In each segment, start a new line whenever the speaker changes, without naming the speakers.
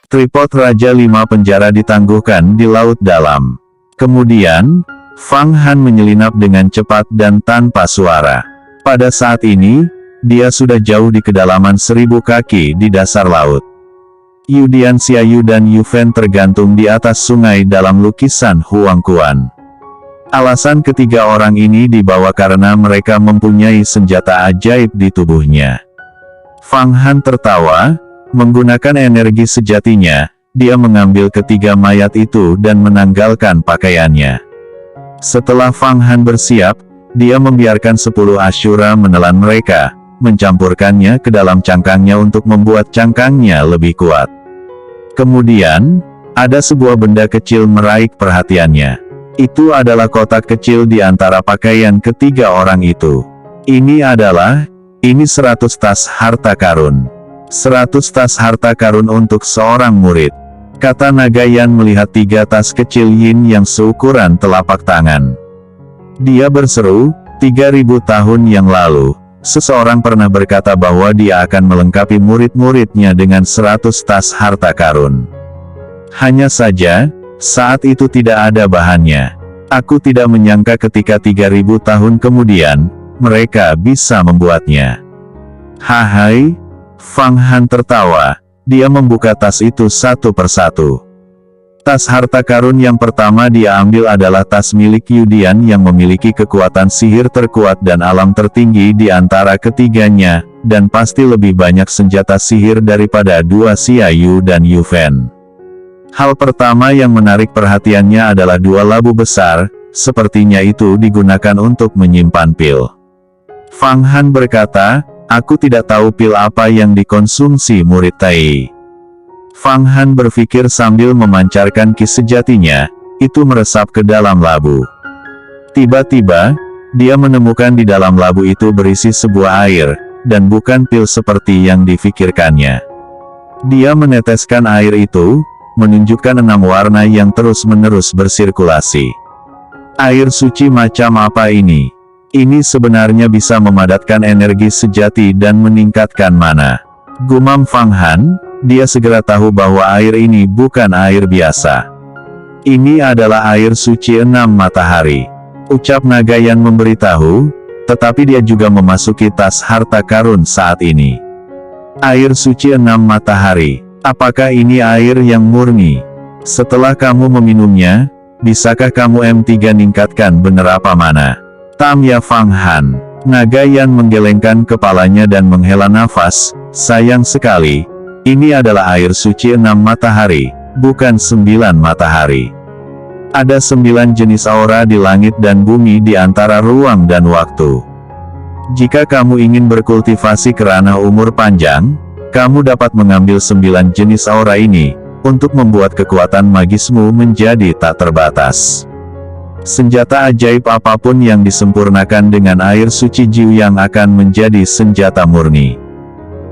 Tripod Raja Lima Penjara ditangguhkan di laut dalam. Kemudian, Fang Han menyelinap dengan cepat dan tanpa suara. Pada saat ini, dia sudah jauh di kedalaman 1000 kaki di dasar laut. Yu Dian Xiaoyu dan Yu Fen tergantung di atas sungai dalam lukisan Huang Kuan. Alasan ketiga orang ini dibawa karena mereka mempunyai senjata ajaib di tubuhnya. Fang Han tertawa, menggunakan energi sejatinya, dia mengambil ketiga mayat itu dan menanggalkan pakaiannya. Setelah Fang Han bersiap, dia membiarkan 10 Ashura menelan mereka, mencampurkannya ke dalam cangkangnya untuk membuat cangkangnya lebih kuat. Kemudian, ada sebuah benda kecil meraih perhatiannya. Itu adalah kotak kecil di antara pakaian ketiga orang itu. Ini 100 tas harta karun. 100 tas harta karun untuk seorang murid. Kata Nagayan melihat 3 tas kecil yin yang seukuran telapak tangan. Dia berseru, 3000 tahun yang lalu, seseorang pernah berkata bahwa dia akan melengkapi murid-muridnya dengan 100 tas harta karun. Hanya saja, saat itu tidak ada bahannya. Aku tidak menyangka ketika 3000 tahun kemudian, mereka bisa membuatnya. Hai, Fang Han tertawa, dia membuka tas itu satu persatu. Tas harta karun yang pertama dia ambil adalah tas milik Yu Dian yang memiliki kekuatan sihir terkuat dan alam tertinggi di antara ketiganya, dan pasti lebih banyak senjata sihir daripada dua Xiaoyu dan Yu Fen. Hal pertama yang menarik perhatiannya adalah 2 labu besar, sepertinya itu digunakan untuk menyimpan pil. Fang Han berkata, aku tidak tahu pil apa yang dikonsumsi murid Tai. Fang Han berpikir sambil memancarkan kis sejatinya, itu meresap ke dalam labu. Tiba-tiba, dia menemukan di dalam labu itu berisi sebuah air, dan bukan pil seperti yang difikirkannya. Dia meneteskan air itu, menunjukkan 6 warna yang terus-menerus bersirkulasi. Air suci macam apa ini? Ini sebenarnya bisa memadatkan energi sejati dan meningkatkan mana. Gumam Fang Han, dia segera tahu bahwa air ini bukan air biasa. Ini adalah air suci 6 matahari. Ucap Nagayan memberitahu, tetapi dia juga memasuki tas harta karun saat ini. Air suci 6 matahari. Apakah ini air yang murni? Setelah kamu meminumnya, bisakah kamu M3 ningkatkan benar apa mana? Tamya Fang Han. Nagayan menggelengkan kepalanya dan menghela nafas, sayang sekali, ini adalah air suci 6 matahari, bukan 9 matahari. Ada 9 jenis aura di langit dan bumi di antara ruang dan waktu. Jika kamu ingin berkultivasi kerana umur panjang, kamu dapat mengambil 9 jenis aura ini, untuk membuat kekuatan magismu menjadi tak terbatas. Senjata ajaib apapun yang disempurnakan dengan air suci Jiu yang akan menjadi senjata murni.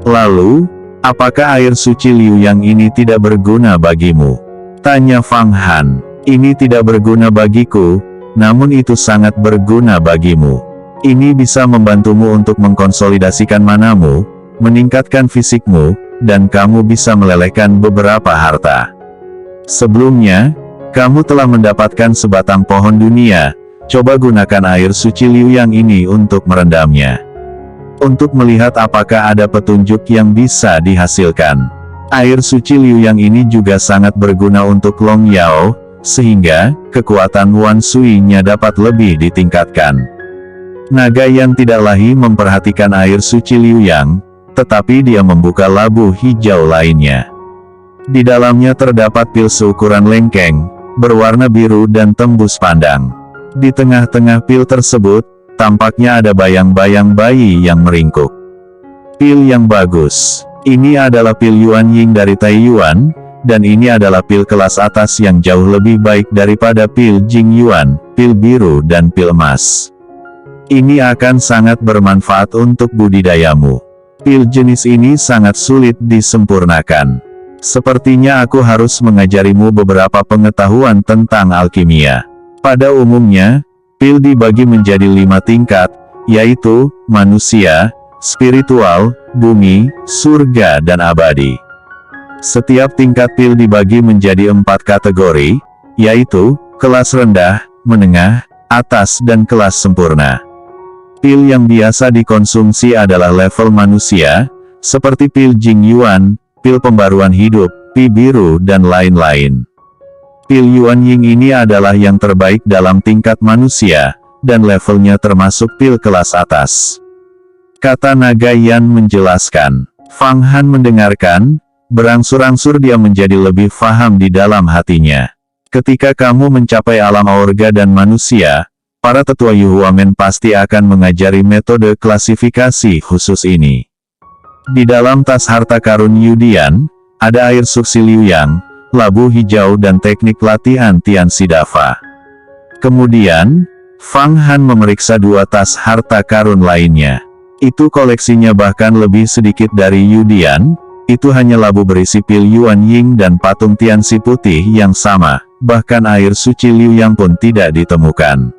Lalu, apakah air suci Liu yang ini tidak berguna bagimu? Tanya Fang Han. Ini tidak berguna bagiku, namun itu sangat berguna bagimu. Ini bisa membantumu untuk mengkonsolidasikan manamu, meningkatkan fisikmu, dan kamu bisa melelehkan beberapa harta. Sebelumnya, kamu telah mendapatkan sebatang pohon dunia, coba gunakan air suci Liu yang ini untuk merendamnya. Untuk melihat apakah ada petunjuk yang bisa dihasilkan. Air suci Liu yang ini juga sangat berguna untuk Long Yao, sehingga, kekuatan Wan Sui-nya dapat lebih ditingkatkan. Nagayan tidak lagi memperhatikan air suci Liu Yang, tetapi dia membuka labu hijau lainnya. Di dalamnya terdapat pil seukuran lengkeng, berwarna biru dan tembus pandang. Di tengah-tengah pil tersebut, tampaknya ada bayang-bayang bayi yang meringkuk. Pil yang bagus. Ini adalah pil Yuan Ying dari Taiyuan, dan ini adalah pil kelas atas yang jauh lebih baik daripada pil Jing Yuan, pil biru dan pil emas. Ini akan sangat bermanfaat untuk budidayamu. Pil jenis ini sangat sulit disempurnakan. Sepertinya aku harus mengajarimu beberapa pengetahuan tentang alkimia. Pada umumnya, pil dibagi menjadi 5 tingkat, yaitu, manusia, spiritual, bumi, surga dan abadi. Setiap tingkat pil dibagi menjadi 4 kategori, yaitu kelas rendah, menengah, atas dan kelas sempurna. Pil yang biasa dikonsumsi adalah level manusia, seperti pil Jing Yuan, pil pembaruan hidup, pi biru dan lain-lain. Pil Yuan Ying ini adalah yang terbaik dalam tingkat manusia, dan levelnya termasuk pil kelas atas. Kata naga Yan menjelaskan. Fang Han mendengarkan, berangsur-angsur dia menjadi lebih faham di dalam hatinya. Ketika kamu mencapai alam aurga dan manusia, para tetua Yuhuamen pasti akan mengajari metode klasifikasi khusus ini. Di dalam tas harta karun Yudian, ada air suksi Liu Yang, labu hijau dan teknik latihan Tian Sidafa. Kemudian, Fang Han memeriksa 2 tas harta karun lainnya. Itu koleksinya bahkan lebih sedikit dari Yudian, itu hanya labu berisi pil Yuan Ying dan patung Tianxi putih yang sama, bahkan air suci Liu Yang pun tidak ditemukan.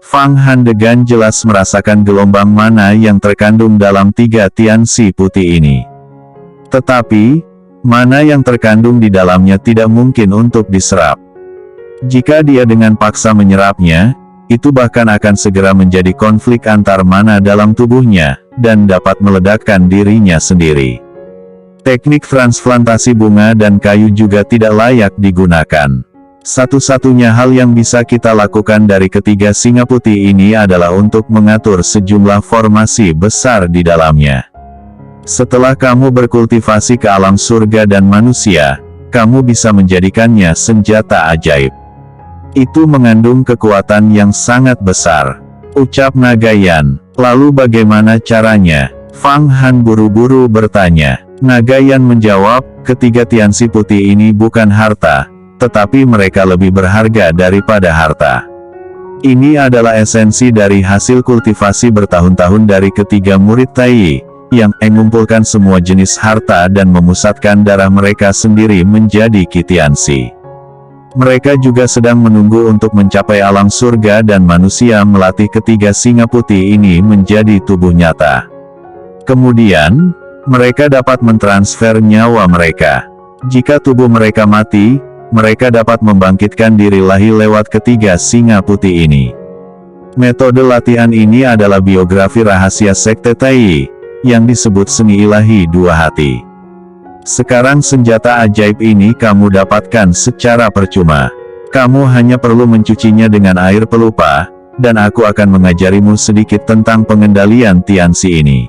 Fang Han dengan jelas merasakan gelombang mana yang terkandung dalam 3 Tianxi putih ini. Tetapi, mana yang terkandung di dalamnya tidak mungkin untuk diserap. Jika dia dengan paksa menyerapnya, itu bahkan akan segera menjadi konflik antar mana dalam tubuhnya, dan dapat meledakkan dirinya sendiri. Teknik transplantasi bunga dan kayu juga tidak layak digunakan. Satu-satunya hal yang bisa kita lakukan dari ketiga singa putih ini adalah untuk mengatur sejumlah formasi besar di dalamnya. Setelah kamu berkultivasi ke alam surga dan manusia, kamu bisa menjadikannya senjata ajaib. Itu mengandung kekuatan yang sangat besar, ucap naga Yan. Lalu bagaimana caranya? Fang Han buru-buru bertanya. Naga Yan menjawab, ketiga Tianxi putih ini bukan harta, tetapi mereka lebih berharga daripada harta. Ini adalah esensi dari hasil kultivasi bertahun-tahun dari ketiga murid Tai, yang mengumpulkan semua jenis harta dan memusatkan darah mereka sendiri menjadi Qi Tianxi. Mereka juga sedang menunggu untuk mencapai alam surga dan manusia melatih ketiga singa putih ini menjadi tubuh nyata. Kemudian, mereka dapat mentransfer nyawa mereka. Jika tubuh mereka mati, mereka dapat membangkitkan diri lagi lewat ketiga singa putih ini. Metode latihan ini adalah biografi rahasia Sekte Tai, yang disebut seni ilahi 2 hati. Sekarang senjata ajaib ini kamu dapatkan secara percuma. Kamu hanya perlu mencucinya dengan air pelupa, dan aku akan mengajarimu sedikit tentang pengendalian Tianxi ini.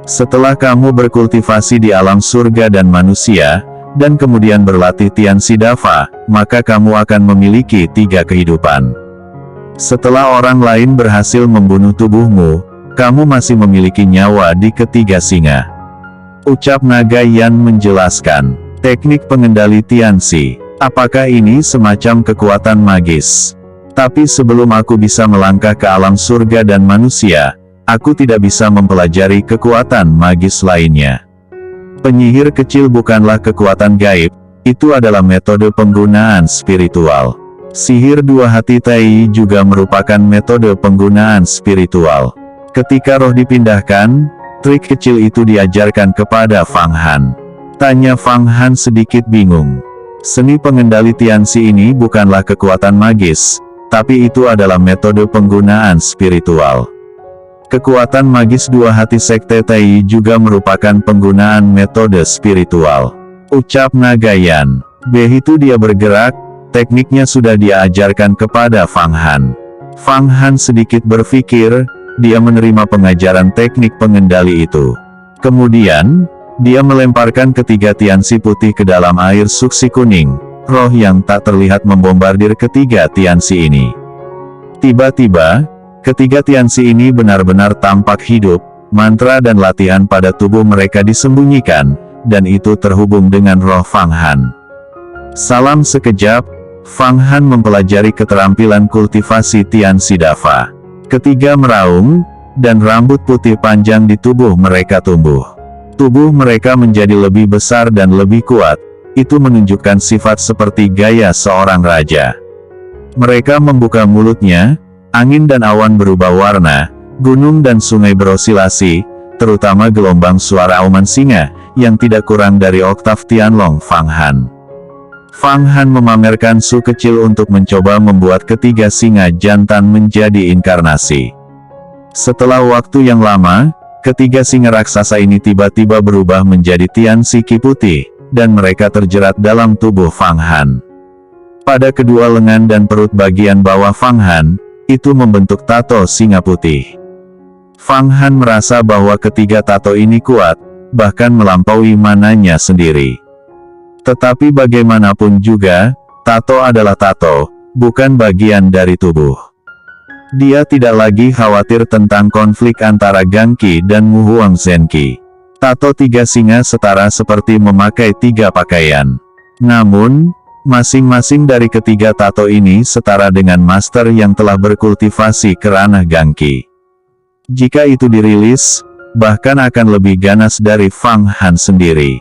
Setelah kamu berkultivasi di alam surga dan manusia, dan kemudian berlatih Tianxi Dafa, maka kamu akan memiliki 3 kehidupan. Setelah orang lain berhasil membunuh tubuhmu, kamu masih memiliki nyawa di ketiga singa. Ucap naga Yan menjelaskan. Teknik pengendali Tianxi. Apakah ini semacam kekuatan magis? Tapi sebelum aku bisa melangkah ke alam surga dan manusia, aku tidak bisa mempelajari kekuatan magis lainnya. Penyihir kecil bukanlah kekuatan gaib, itu adalah metode penggunaan spiritual. Sihir 2 hati Tai juga merupakan metode penggunaan spiritual. Ketika roh dipindahkan, trik kecil itu diajarkan kepada Fang Han. Tanya Fang Han sedikit bingung. Seni pengendali Tianxi ini bukanlah kekuatan magis, tapi itu adalah metode penggunaan spiritual. Kekuatan magis 2 hati Sekte Tai juga merupakan penggunaan metode spiritual. Ucap naga Yan. Begitu dia bergerak, tekniknya sudah dia ajarkan kepada Fang Han. Fang Han sedikit berpikir, dia menerima pengajaran teknik pengendali itu. Kemudian, dia melemparkan ketiga Tianxi putih ke dalam air suksi kuning, roh yang tak terlihat membombardir ketiga Tianxi ini. Tiba-tiba, ketiga Tianxi ini benar-benar tampak hidup, mantra dan latihan pada tubuh mereka disembunyikan, dan itu terhubung dengan roh Fang Han. Salam sekejap, Fang Han mempelajari keterampilan kultivasi Tianxi Dafa. Ketiga meraung, dan rambut putih panjang di tubuh mereka tumbuh. Tubuh mereka menjadi lebih besar dan lebih kuat, itu menunjukkan sifat seperti gaya seorang raja. Mereka membuka mulutnya, angin dan awan berubah warna, gunung dan sungai berosilasi, terutama gelombang suara auman singa, yang tidak kurang dari oktav Tianlong Fang Han. Fang Han memamerkan Su kecil untuk mencoba membuat ketiga singa jantan menjadi inkarnasi. Setelah waktu yang lama, ketiga singa raksasa ini tiba-tiba berubah menjadi Tianzi Qi putih, dan mereka terjerat dalam tubuh Fang Han. Pada kedua lengan dan perut bagian bawah Fang Han, itu membentuk tato singa putih. Fang Han merasa bahwa ketiga tato ini kuat, bahkan melampaui mananya sendiri. Tetapi bagaimanapun juga, tato adalah tato, bukan bagian dari tubuh. Dia tidak lagi khawatir tentang konflik antara Gang Qi dan Mu Huang Zhen Qi. Tato tiga singa setara seperti memakai tiga pakaian. Namun, masing-masing dari ketiga tato ini setara dengan master yang telah berkultivasi ke ranah Gang Qi. Jika itu dirilis, bahkan akan lebih ganas dari Fang Han sendiri.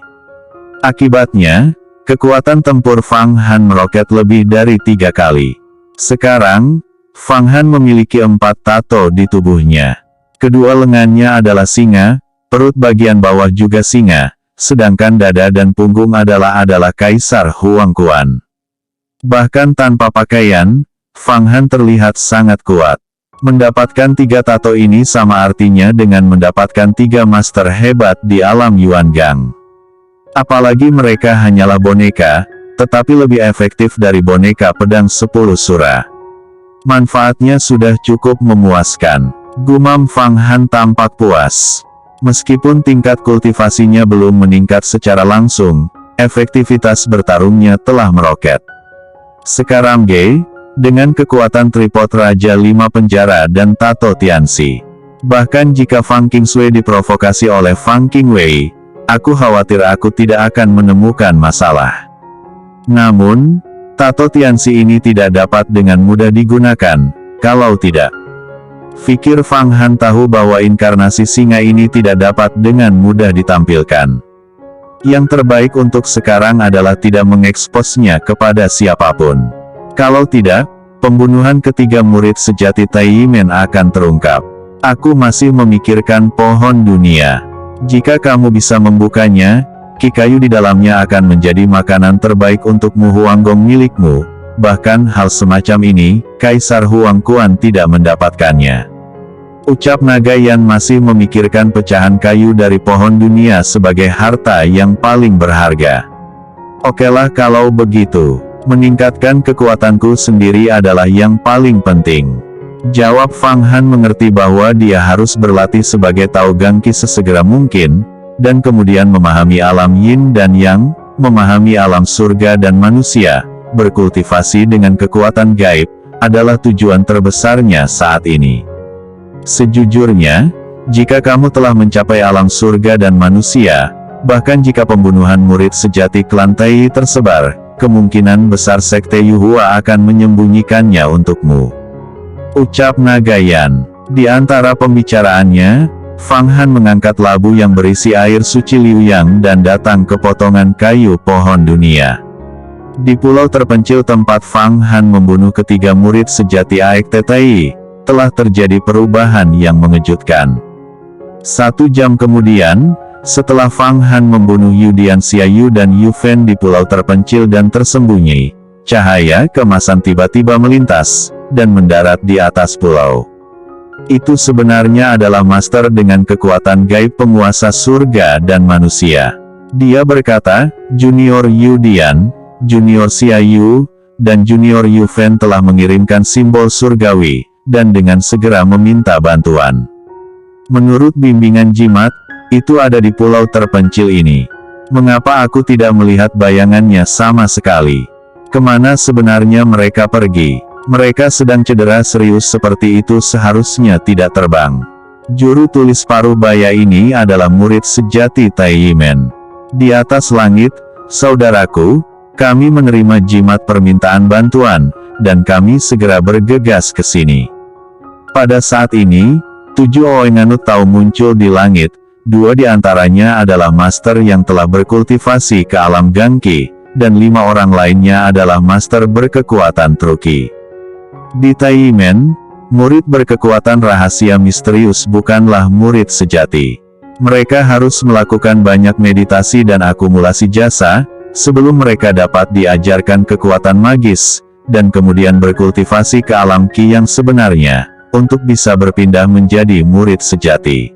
Akibatnya, kekuatan tempur Fang Han meroket lebih dari 3 kali. Sekarang, Fang Han memiliki 4 tato di tubuhnya. Kedua lengannya adalah singa, perut bagian bawah juga singa, sedangkan dada dan punggung adalah Kaisar Huang Quan. Bahkan tanpa pakaian, Fang Han terlihat sangat kuat. Mendapatkan 3 tato ini sama artinya dengan mendapatkan 3 master hebat di alam Yuan Gang. Apalagi mereka hanyalah boneka, tetapi lebih efektif dari boneka pedang 10 sura. Manfaatnya sudah cukup memuaskan. Gumam Fang Han tampak puas. Meskipun tingkat kultivasinya belum meningkat secara langsung, efektivitas bertarungnya telah meroket. Sekarang dengan kekuatan tripod Raja 5 Penjara dan tato Tianzi. Bahkan jika Fang Qingshui diprovokasi oleh Fang Qingwei, aku khawatir aku tidak akan menemukan masalah. Namun, tato Tianzi ini tidak dapat dengan mudah digunakan, kalau tidak. Fikir Fang Han tahu bahwa inkarnasi singa ini tidak dapat dengan mudah ditampilkan. Yang terbaik untuk sekarang adalah tidak mengeksposnya kepada siapapun. Kalau tidak, pembunuhan ketiga murid sejati Tai Yimen akan terungkap. Aku masih memikirkan pohon dunia. Jika kamu bisa membukanya, ki kayu di dalamnya akan menjadi makanan terbaik untuk Mu Huanggong milikmu. Bahkan hal semacam ini, Kaisar Huang Quan tidak mendapatkannya. Ucap naga Yan masih memikirkan pecahan kayu dari pohon dunia sebagai harta yang paling berharga. Okelah kalau begitu. Meningkatkan kekuatanku sendiri adalah yang paling penting. Jawab Fang Han mengerti bahwa dia harus berlatih sebagai Tao Gang Qi sesegera mungkin, dan kemudian memahami alam Yin dan Yang, memahami alam surga dan manusia, berkultivasi dengan kekuatan gaib, adalah tujuan terbesarnya saat ini. Sejujurnya, jika kamu telah mencapai alam surga dan manusia, bahkan jika pembunuhan murid sejati klan Tai tersebar, kemungkinan besar Sekte Yuhua akan menyembunyikannya untukmu. Ucap naga Yan. Di antara pembicaraannya, Fang Han mengangkat labu yang berisi air suci Liu Yang dan datang ke potongan kayu pohon dunia. Di pulau terpencil tempat Fang Han membunuh ketiga murid sejati Aekte Tai, telah terjadi perubahan yang mengejutkan. 1 jam kemudian, setelah Fang Han membunuh Yu Dianxiayu dan Yu Fen di pulau terpencil dan tersembunyi, cahaya kemasan tiba-tiba melintas, dan mendarat di atas pulau. Itu sebenarnya adalah master dengan kekuatan gaib penguasa surga dan manusia. Dia berkata, Junior Yu Dian, Junior Xiaoyu, dan Junior Yu Fen telah mengirimkan simbol surgawi, dan dengan segera meminta bantuan. Menurut bimbingan jimat, itu ada di pulau terpencil ini. Mengapa aku tidak melihat bayangannya sama sekali? Kemana sebenarnya mereka pergi? Mereka sedang cedera serius seperti itu seharusnya tidak terbang. Juru tulis paruh baya ini adalah murid sejati Tai Yimen. Di atas langit, saudaraku, kami menerima jimat permintaan bantuan, dan kami segera bergegas ke sini. Pada saat ini, 7 Oenganut Tao muncul di langit. 2 di antaranya adalah master yang telah berkultivasi ke alam Gang Qi, dan 5 orang lainnya adalah master berkekuatan Truqi. Di Tai Yimen, murid berkekuatan rahasia misterius bukanlah murid sejati. Mereka harus melakukan banyak meditasi dan akumulasi jasa, sebelum mereka dapat diajarkan kekuatan magis, dan kemudian berkultivasi ke alam ki yang sebenarnya, untuk bisa berpindah menjadi murid sejati.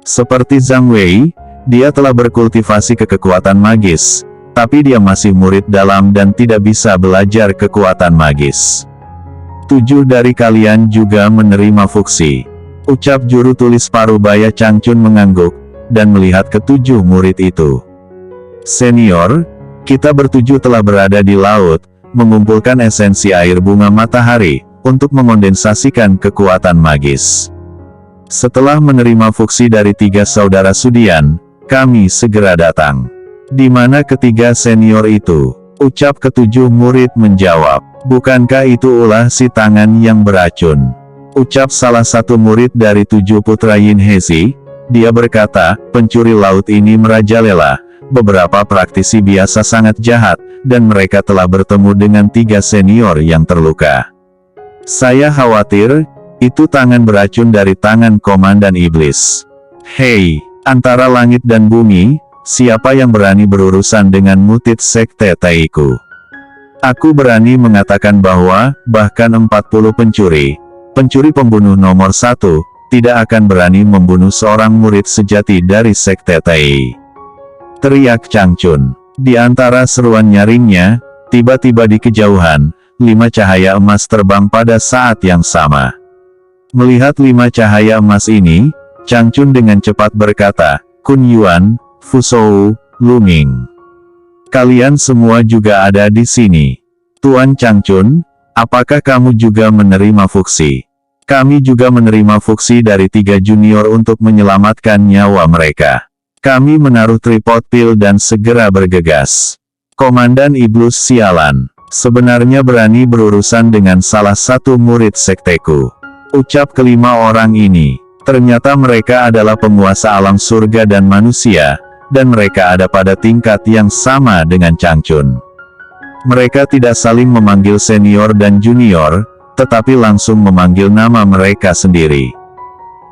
Seperti Zhang Wei, dia telah berkultivasi ke kekuatan magis, tapi dia masih murid dalam dan tidak bisa belajar kekuatan magis. 7 dari kalian juga menerima fuksi. Ucap juru tulis Parubaya Changchun mengangguk, dan melihat ketujuh murid itu. Senior, kita bertujuh telah berada di laut, mengumpulkan esensi air bunga matahari, untuk mengondensasikan kekuatan magis. Setelah menerima fuksi dari 3 saudara Sudian, kami segera datang. Di mana ketiga senior itu? Ucap ketujuh murid menjawab. Bukankah itu ulah si tangan yang beracun? Ucap salah satu murid dari 7 putra Yin Hezi. Dia berkata, pencuri laut ini merajalela. Beberapa praktisi biasa sangat jahat, dan mereka telah bertemu dengan 3 senior yang terluka. Saya khawatir, itu tangan beracun dari tangan Komandan Iblis. Hei, antara langit dan bumi, siapa yang berani berurusan dengan murid sekte Taiku? Aku berani mengatakan bahwa, bahkan 40 pencuri pembunuh nomor 1, tidak akan berani membunuh seorang murid sejati dari sekte Tai. Teriak Changchun. Di antara seruan nyaringnya, tiba-tiba di kejauhan, 5 cahaya emas terbang pada saat yang sama. Melihat 5 cahaya emas ini, Changchun dengan cepat berkata, Kun Yuan, Fusou, Luming. Kalian semua juga ada di sini. Tuan Changchun, apakah kamu juga menerima fuksi? Kami juga menerima fuksi dari 3 junior untuk menyelamatkan nyawa mereka. Kami menaruh tripod pil dan segera bergegas. Komandan Iblis sialan. Sebenarnya berani berurusan dengan salah satu murid sekteku. Ucap kelima orang ini. Ternyata mereka adalah penguasa alam surga dan manusia, dan mereka ada pada tingkat yang sama dengan Changchun. Mereka tidak saling memanggil senior dan junior, tetapi langsung memanggil nama mereka sendiri.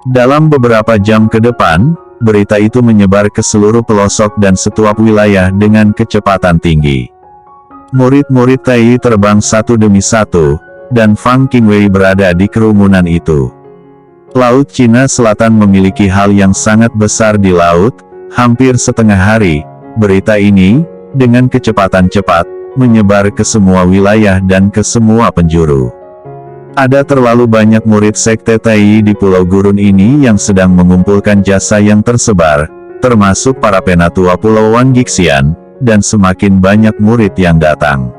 Dalam beberapa jam ke depan, berita itu menyebar ke seluruh pelosok dan setiap wilayah dengan kecepatan tinggi. Murid-murid Tai terbang satu demi satu, dan Fang Qingwei berada di kerumunan itu. Laut Cina Selatan memiliki hal yang sangat besar di laut, hampir setengah hari. Berita ini, dengan kecepatan cepat, menyebar ke semua wilayah dan ke semua penjuru. Ada terlalu banyak murid sekte Tai di Pulau Gurun ini yang sedang mengumpulkan jasa yang tersebar, termasuk para penatua Pulau Wan Gixian, dan semakin banyak murid yang datang.